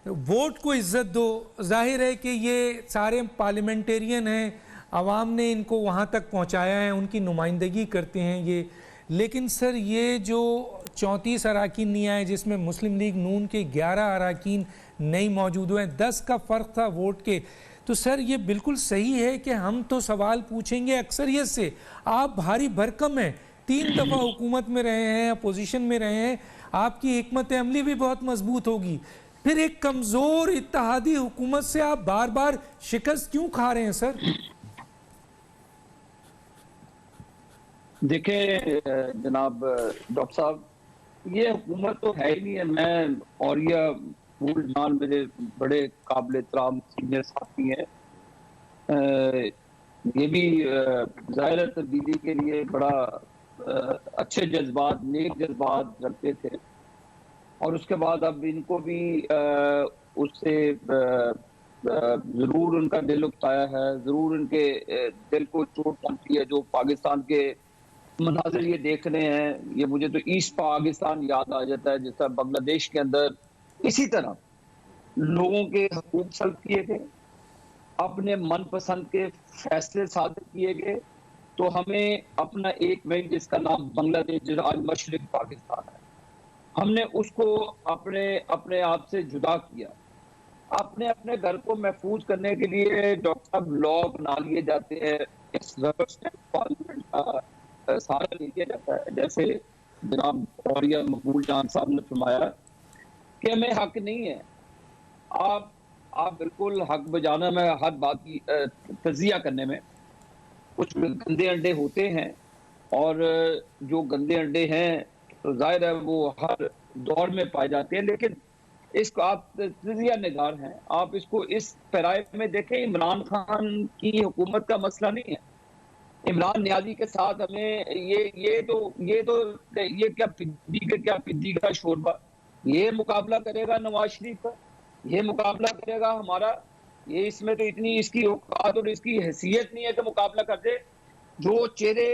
S1: वोट को इज्जत दो। जाहिर है कि ये सारे पार्लियामेंटेरियन हैं, आवाम ने इनको वहाँ तक पहुँचाया है, उनकी नुमाइंदगी करते हैं ये। लेकिन सर ये जो 34 अराकीन नहीं आए, जिसमें मुस्लिम लीग नून के 11 अराकीन नहीं मौजूद हुए, 10 का फ़र्क था वोट के, तो सर ये बिल्कुल सही है कि हम तो सवाल पूछेंगे अक्सरियत से। आप भारी भरकम हैं, 3 दफ़ा हुकूमत में रहे हैं, अपोजिशन में रहे हैं, आपकी हिकमत अमली भी बहुत मजबूत होगी, फिर एक कमज़ोर इत्तेहादी हुकूमत से आप बार बार शिकस्त क्यों खा रहे हैं सर?
S4: देखें जनाब डॉक्टर साहब, ये हुकूमत तो है ही नहीं है। मैं और ये फूल जान मेरे बड़े काबिल एहतराम सीनियर साथी हैं, ये भी ज़ाहिर तब्दीली के लिए बड़ा अच्छे जज्बात, नेक जज्बात रखते थे, और उसके बाद अब इनको भी उससे ज़रूर उनका दिल उकताया है, ज़रूर उनके दिल को चोट पहुंची है। जो पाकिस्तान के मनाजिर ये देख रहे हैं, ये मुझे तो ईस्ट पाकिस्तान याद आ जाता है, जिस तरह बांग्लादेश के अंदर इसी तरह लोगों के हकूक सल्ब किए गए, अपने मनपसंद के फैसले सादिर किए गए। तो हमें अपना एक विंग जिसका नाम बांग्लादेश, जो आज मशरिक पाकिस्तान है, हमने उसको अपने आप से जुदा किया। अपने अपने घर को महफूज करने के लिए डॉक्टर साहब लॉ बना लिए जाते हैं, इस पार्लियामेंट का सहारा लिया जाता है। जैसे जनाब और मकबूल जान साहब ने फरमाया कि हमें हक नहीं है। आप बिल्कुल हक बजाना में, हर बात की तजिया करने में, कुछ गंदे अंडे होते हैं, और जो गंदे अंडे हैं तो जाहिर है वो हर दौर में पाए जाते हैं। लेकिन इसको आप तजिया निगार हैं, आप इसको इस पैराए में देखें। इमरान खान की हुकूमत का मसला नहीं है। इमरान न्याजी के साथ हमें ये क्या पिद्दी का शोरबा, ये मुकाबला करेगा नवाज शरीफ का। ये मुकाबला करेगा हमारा, ये इसमें तो इतनी इसकी औकात और इसकी हैसियत नहीं है कि मुकाबला कर दे। जो चेहरे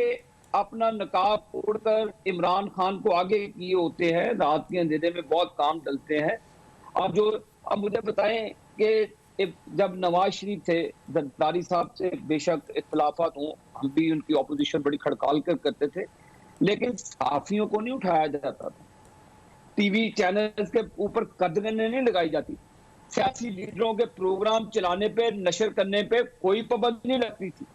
S4: अपना नकाब ओढ़कर इमरान खान को आगे किए होते हैं, रात के अंधेरे में बहुत काम डलते हैं। अब मुझे बताएं कि जब नवाज शरीफ थे, जरदारी साहब से बेशक इख्तलाफात हों, हम भी उनकी ऑपोजिशन बड़ी खड़काल कर करते थे, लेकिन सहाफियों को नहीं उठाया जाता था, टीवी चैनल्स के ऊपर कदरें नहीं लगाई जाती, सियासी लीडरों के प्रोग्राम चलाने पे, नशर करने पे कोई पाबंदी नहीं लगती थी।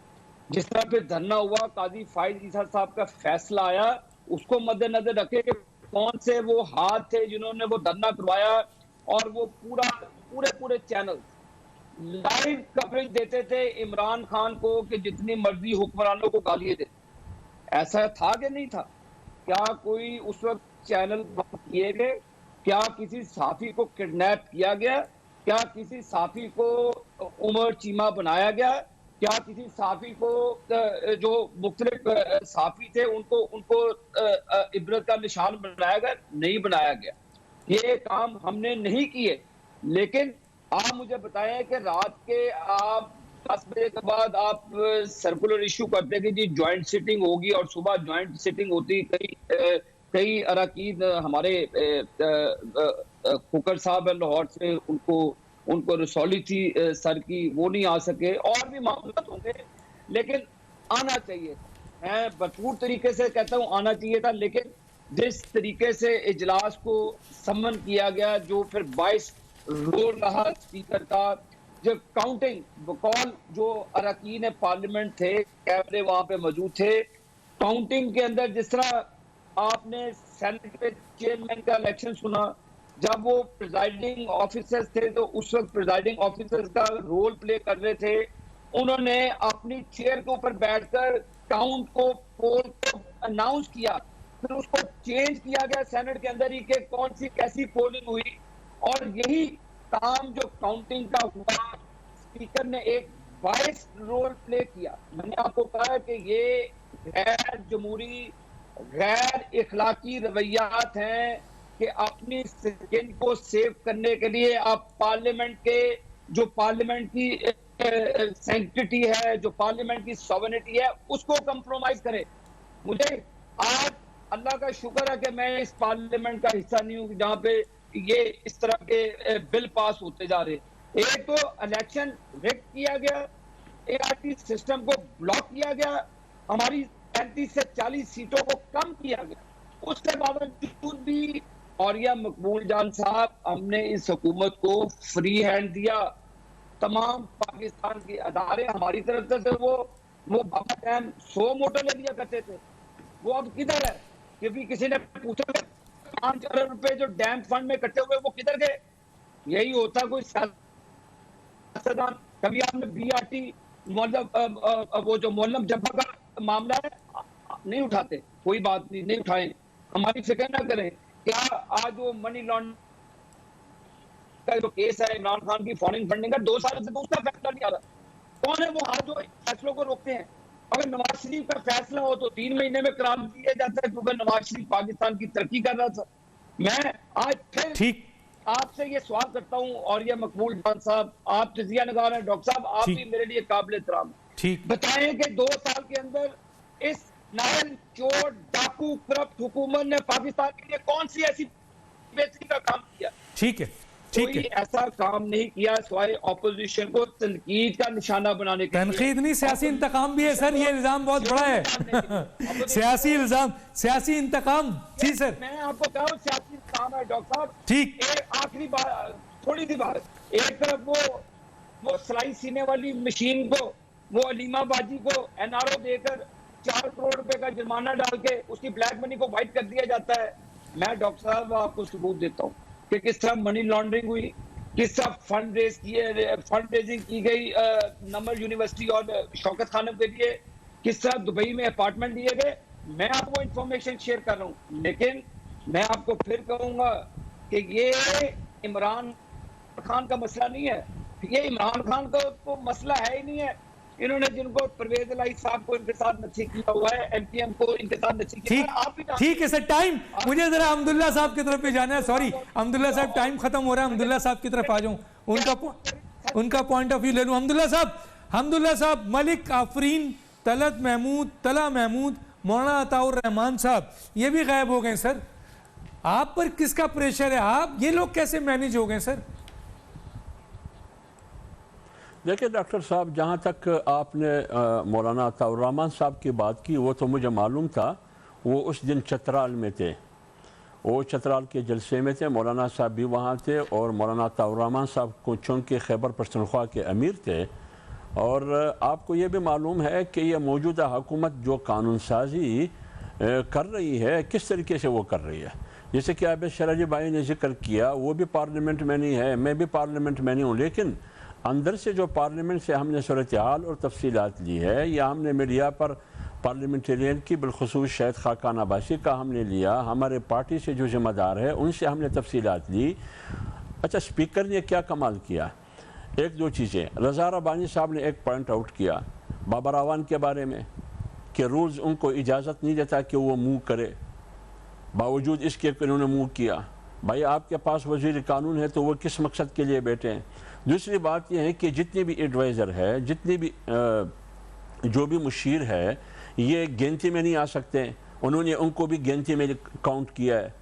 S4: जिस तरह पे धरना हुआ, काजी फाइज ईसा साहब का फैसला आया, उसको मद्देनजर रखे कि कौन से वो हाथ थे जिन्होंने वो धरना करवाया, और वो पूरे चैनल लाइव कवरेज देते थे इमरान खान को कि जितनी मर्जी हुक्मरानों को गालियां दे। ऐसा था कि नहीं था? क्या कोई उस वक्त चैनल बंद किए गए? क्या किसी साथी को किडनैप किया गया? क्या किसी साथी को उमर चीमा बनाया गया? क्या किसी साथी को जो मुख्तलिफ साथी थे उनको इबरत का निशान बनाया गया? नहीं बनाया गया। ये काम हमने नहीं किए। लेकिन आप मुझे बताएं कि रात के आप 10 बजे के बाद आप सर्कुलर इशू करते कि जी ज्वाइंट सिटिंग होगी, और सुबह ज्वाइंट सिटिंग होती, कई अरकान हमारे कुकर साहब है लाहौर से, उनको रसौली थी सर की, वो नहीं आ सके, और भी मामला होंगे, लेकिन आना चाहिए। मैं भरपूर तरीके से कहता हूँ आना चाहिए था, लेकिन जिस तरीके से इजलास को सम्मन किया गया, जो फिर 22 रोल रहा स्पीकर का, जब काउंटिंग बकौल जो अरकान पार्लियामेंट थे, कैमरे वहां पे मौजूद थे, काउंटिंग के अंदर जिस तरह आपने सेनेट के चेयरमैन का इलेक्शन सुना, जब वो प्रिजाइडिंग ऑफिसर्स थे तो उस वक्त प्रिजाइडिंग ऑफिसर्स का रोल प्ले कर रहे थे, उन्होंने अपनी चेयर के ऊपर बैठकर काउंट को, पोल को अनाउंस किया, फिर उसको चेंज किया गया सेनेट के अंदर ही कि कौन सी कैसी पोलिंग हुई, और यही काम जो काउंटिंग का हुआ, स्पीकर ने एक वाइस रोल प्ले किया। मैंने आपको कहा कि ये गैर जमहूरी, गैर इखलाकी रवैयात हैं कि अपनी स्किन को सेव करने के लिए आप पार्लियामेंट के, जो पार्लियामेंट की सैंक्टिटी है, जो पार्लियामेंट की सॉवरेनिटी है, उसको कंप्रोमाइज करें। मुझे आज अल्लाह का शुक्र है कि मैं इस पार्लियामेंट का हिस्सा नहीं हूँ जहां पे ये इस तरह के बिल पास होते जा रहे। एक तो इलेक्शन रिग किया गया, एआरटी सिस्टम को ब्लॉक किया गया, हमारी 35 से 40 सीटों को कम किया गया, उसके बावजूद भी औरिया मकबूल जान साहब, हमने इस हुकूमत को फ्री हैंड दिया। तमाम पाकिस्तान के अदारे हमारी तरफ से वो बाबा डैम 100 मोटर ले लिया करते थे, वो अब किधर है? क्योंकि किसी ने पूछा 5 अरब रुपए जो डैम फंड में इकट्ठे हुए वो किधर गए? यही होता कोई सियासतदान। कभी आपने बीआरटी वो जो मोहल्लम जब्बा का मामला है नहीं उठाते, कोई बात नहीं उठाएं, हमारी फिक्र ना करें। क्या आज वो मनी लॉन्ड्रिंग का जो केस है इमरान खान की फॉरेन फंडिंग का, 2 साल से तो उसका फैसला नहीं आ रहा। कौन है वो हाथ जो फैसलों को रोकते हैं? अगर नवाज शरीफ का फैसला हो तो 3 महीने में करार दिया जाता है, क्योंकि नवाज शरीफ पाकिस्तान की तरक्की कर रहा था। मैं आज फिर
S1: ठीक
S4: आपसे ये सवाल करता हूं, और ये मकबूल जान साहब, आप तजिया नगार हैं, डॉक्टर साहब आप भी मेरे लिए काबिल एहतराम,
S1: ठीक
S4: बताएं कि 2 साल के अंदर इस नायल चोर डाकू करप्ट हुकूमत ने पाकिस्तान के लिए कौन सी ऐसी बेहतरी का काम किया?
S1: ठीक है, ठीक है।
S4: ऐसा काम नहीं किया सिवाय ऑपोजिशन को तनकीद का निशाना बनाने के।
S1: तनकीद नहीं, सियासी इंतकाम भी है सर, ये इल्जाम बहुत बड़ा है। सियासी इल्जाम, सियासी इंतकाम। जी सर,
S4: मैं आपको कहूँ सियासी इंतकाम है डॉक्टर साहब।
S1: ठीक,
S4: आखिरी बात, थोड़ी सी बात, एक तरफ वो सिलाई सीने वाली मशीन को, वो अलीमा बाजी को एनआरओ देकर 4 करोड़ रुपए का जुर्माना डाल के उसकी ब्लैक मनी को वाइट कर दिया जाता है। मैं डॉक्टर साहब आपको सबूत देता हूँ कि किस तरह मनी लॉन्ड्रिंग हुई, किस तरह फंड रेजिंग की गई नमर यूनिवर्सिटी और शौकत खानम के लिए, किस तरह दुबई में अपार्टमेंट दिए गए। मैं आपको इंफॉर्मेशन शेयर कर रहा हूँ, लेकिन मैं आपको फिर कहूंगा कि ये इमरान खान का मसला नहीं है, ये इमरान खान का तो मसला है ही नहीं है। इन्होंने जिनको परवेज इलाही साहब को इनके साथ नच्छी किया हुआ है, MPM को इनके साथ नच्छी किया है, आप भी
S1: ठीक है सर। टाइम मुझे जरा अब्दुल्ला साहब की तरफ पे जाना है। सॉरी अब्दुल्ला साहब, टाइम खत्म हो रहा है। अब्दुल्ला साहब की तरफ आ जाऊं, उनका पॉइंट ऑफ व्यू ले लूं। अब्दुल्ला साहब, मलिक आफरीन, तला महमूद, मौलाना अताउर रहमान साहब ये भी गायब हो गए सर। आप पर किसका प्रेशर है? आप ये लोग कैसे मैनेज हो गए सर?
S5: देखिए डॉक्टर साहब, जहाँ तक आपने मौलाना अताउर रहमान साहब की बात की, वो तो मुझे मालूम था। वो उस दिन चतराल में थे, वो चतराल के जलसे में थे, मौलाना साहब भी वहाँ थे। और मौलाना अताउर रहमान साहब को चूँकि खैबर पख्तूनख्वा के अमीर थे, और आपको ये भी मालूम है कि ये मौजूदा हुकूमत जो कानून साजी कर रही है, किस तरीके से वो कर रही है। जैसे कि आबिद शराजी भाई ने जिक्र किया, वो भी पार्लियामेंट में नहीं है, मैं भी पार्लियामेंट में नहीं हूँ, लेकिन अंदर से जो पार्लियामेंट से हमने सूरत हाल और तफसीलात ली है, या हमने मीडिया पर पार्लियामेंटेरियन की बिलखुसूस शायद खाकान अब्बासी का हमने लिया, हमारे पार्टी से जो ज़िम्मेदार है उनसे हमने तफसीलात ली। अच्छा, स्पीकर ने क्या कमाल किया, एक दो चीज़ें। रज़ा रब्बानी साहब ने एक पॉइंट आउट किया बाबर आवान के बारे में कि रूल्स उनको इजाज़त नहीं देता कि वो मूव करे, बावजूद इसके उन्होंने मूव किया। भाई आपके पास वज़ीर कानून है तो वो किस मकसद के लिए बैठे हैं? दूसरी बात यह है कि जितने भी एडवाइज़र है, जितने भी जो भी मुशीर है, ये गिनती में नहीं आ सकते, उन्होंने उनको भी गिनती में काउंट किया है।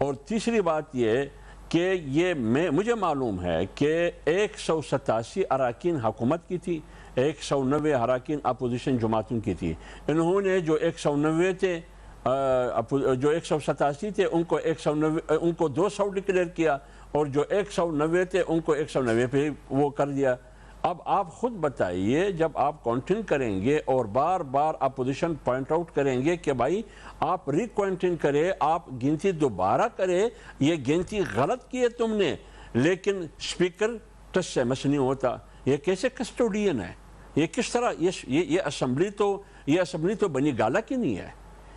S5: और तीसरी बात यह कि ये मुझे मालूम है कि 187 अराकीन हुकूमत की थी, 190 अराकीन अपोजिशन जमातों की थी। इन्होंने जो 190 थे, जो 187 थे, उनको 190 उनको 200 डिक्लेयर किया, और जो 190 थे उनको 190 पे वो कर दिया। अब आप खुद बताइए, जब आप काउंटिंग करेंगे और बार बार अपोजिशन पॉइंट आउट करेंगे कि भाई आप रिकाउंटिंग करें, आप गिनती दोबारा करें, ये गिनती गलत की है तुमने, लेकिन स्पीकर टच से मस नहीं होता। ये कैसे कस्टोडियन है? ये किस तरह? ये असम्बली तो बनी गाला की नहीं है,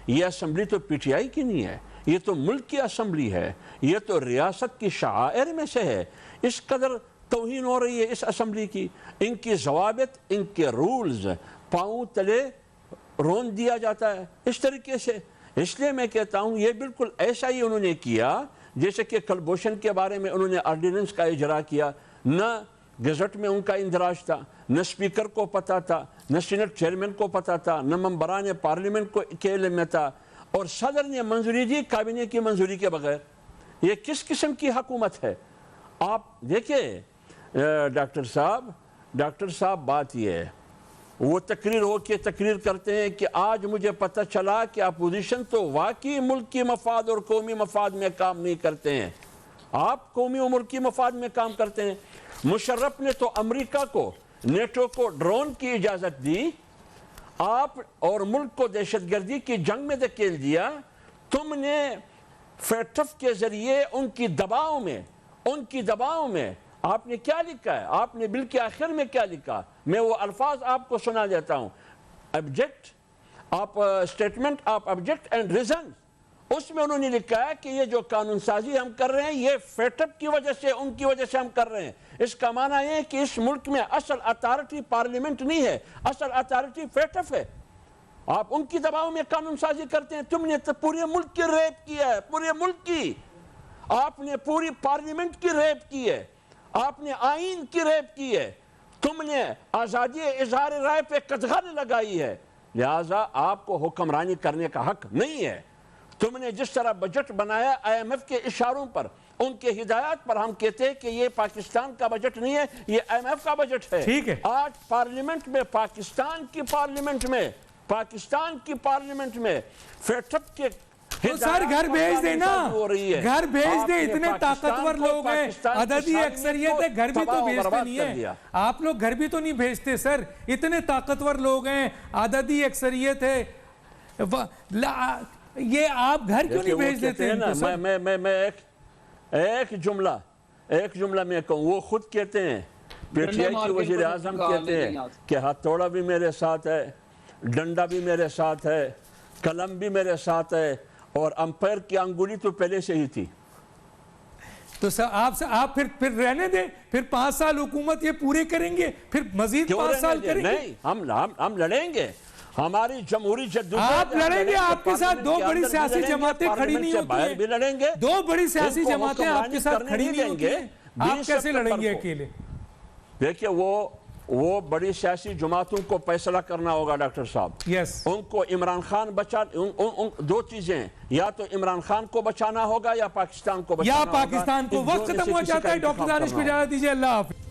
S5: ये असम्बली तो PTI की नहीं है, ये तो मुल्क की असम्बली है, ये तो रियासत की शायर में से है। इस कदर तौहीन हो रही है इस असम्बली की, इनकी जवाबित, इनके रूल्स पाँव तले रोन दिया जाता है इस तरीके से। इसलिए मैं कहता हूँ ये बिल्कुल ऐसा ही उन्होंने किया जैसे कि कलभूषण के बारे में उन्होंने ऑर्डिनेंस का इजरा किया, न गजट में उनका इंदराज था, न स्पीकर को पता था, न सीनेट चेयरमैन को पता था, न मेंबरान पार्लियामेंट को के इल्म में था, और सदर ने मंजूरी दी काबिने की मंजूरी के बगैर। ये किस किस्म की हुकूमत है? आप देखिए डॉक्टर साहब बात ये है, वो तकरीर करते हैं कि आज मुझे पता चला कि अपोजिशन तो वाकई मुल्क की मफाद और कौमी मफाद में काम नहीं करते हैं। आप कौमी और मुल्क की मफाद में काम करते हैं। मुशर्रफ ने तो अमेरिका को, नेटो को ड्रोन की इजाज़त दी, आप और मुल्क को दहशतगर्दी की जंग में धकेल दिया। तुमने फेटफ के जरिए उनकी दबाव में आपने क्या लिखा है? आपने बिल के आखिर में क्या लिखा? मैं वो अल्फाज आपको सुना देता हूँ। Statement of object and reason, उसमें उन्होंने लिखा है कि ये जो कानून साजी हम कर रहे हैं ये फेटअप की वजह से, उनकी वजह से हम कर रहे हैं। इसका माना यह है कि इस मुल्क में असल अथॉरिटी पार्लियामेंट नहीं है, असल अथॉरिटी फेटअप है। आप उनकी दबाव में कानून साजी करते हैं। तुमने तो पूरे मुल्क की रेप किया है, पूरे मुल्क की। आपने पूरी पार्लियामेंट की रेप की है, आपने आईन की रेप की है, तुमने आजादी इजहार राय पे कटघरे लगाई है। लिहाजा आपको हुक्मरानी करने का हक नहीं है। तुमने जिस तरह बजट बनाया IMF के इशारों पर, उनके हिदायत पर, हम कहते हैं कि ये पाकिस्तान का बजट नहीं है, ये IMF का बजट है।
S1: ठीक है।
S5: आज पार्लियामेंट में, पाकिस्तान की पार्लियामेंट में फेटअप के
S1: तो सर घर भेज देना, घर भेज दे। इतने ताकतवर लोग हैं, अददी अक्सरियत है, घर भी तो भेजते नहीं है। आप लोग घर भी तो नहीं भेजते सर। इतने ताकतवर लोग हैं, अददी अक्सरियत है, ये आप घर क्यों नहीं भेज देते हैं?
S5: मैं एक जुमला मैं कहूँ, वो खुद कहते हैं, PTI के वजीर आजम कहते हैं कि हथौड़ा भी मेरे साथ है, डंडा भी मेरे साथ है, कलम भी मेरे साथ है, और अंपायर की अंगुली तो पहले से ही थी।
S1: तो सर आप फिर रहने दें, फिर 5 साल हुकूमत ये पूरे करेंगे, फिर मजीद 5 साल करेंगे।
S5: नहीं, हम लड़ेंगे, हमारी जमहूरी जद्दोजहद
S1: आप लड़ेंगे, आपके साथ दो बड़ी सियासी जमातें खड़ी नहीं होती हैं,
S5: भी लड़ेंगे,
S1: दो बड़ी सियासी जमातें आपके साथ खड़ी नहीं होंगी, आप कैसे लड़ेंगे अकेले?
S5: देखिए वो बड़ी सियासी जमातों को फैसला करना होगा डॉक्टर साहब।
S1: यस,
S5: उनको इमरान खान दो चीजें, या तो इमरान खान को बचाना होगा या पाकिस्तान को बचाना होगा।
S1: या पाकिस्तान को। वक्त खत्म हो जाता है डॉक्टर दानिश को इजाजत दीजिए, अल्लाह हाफिज।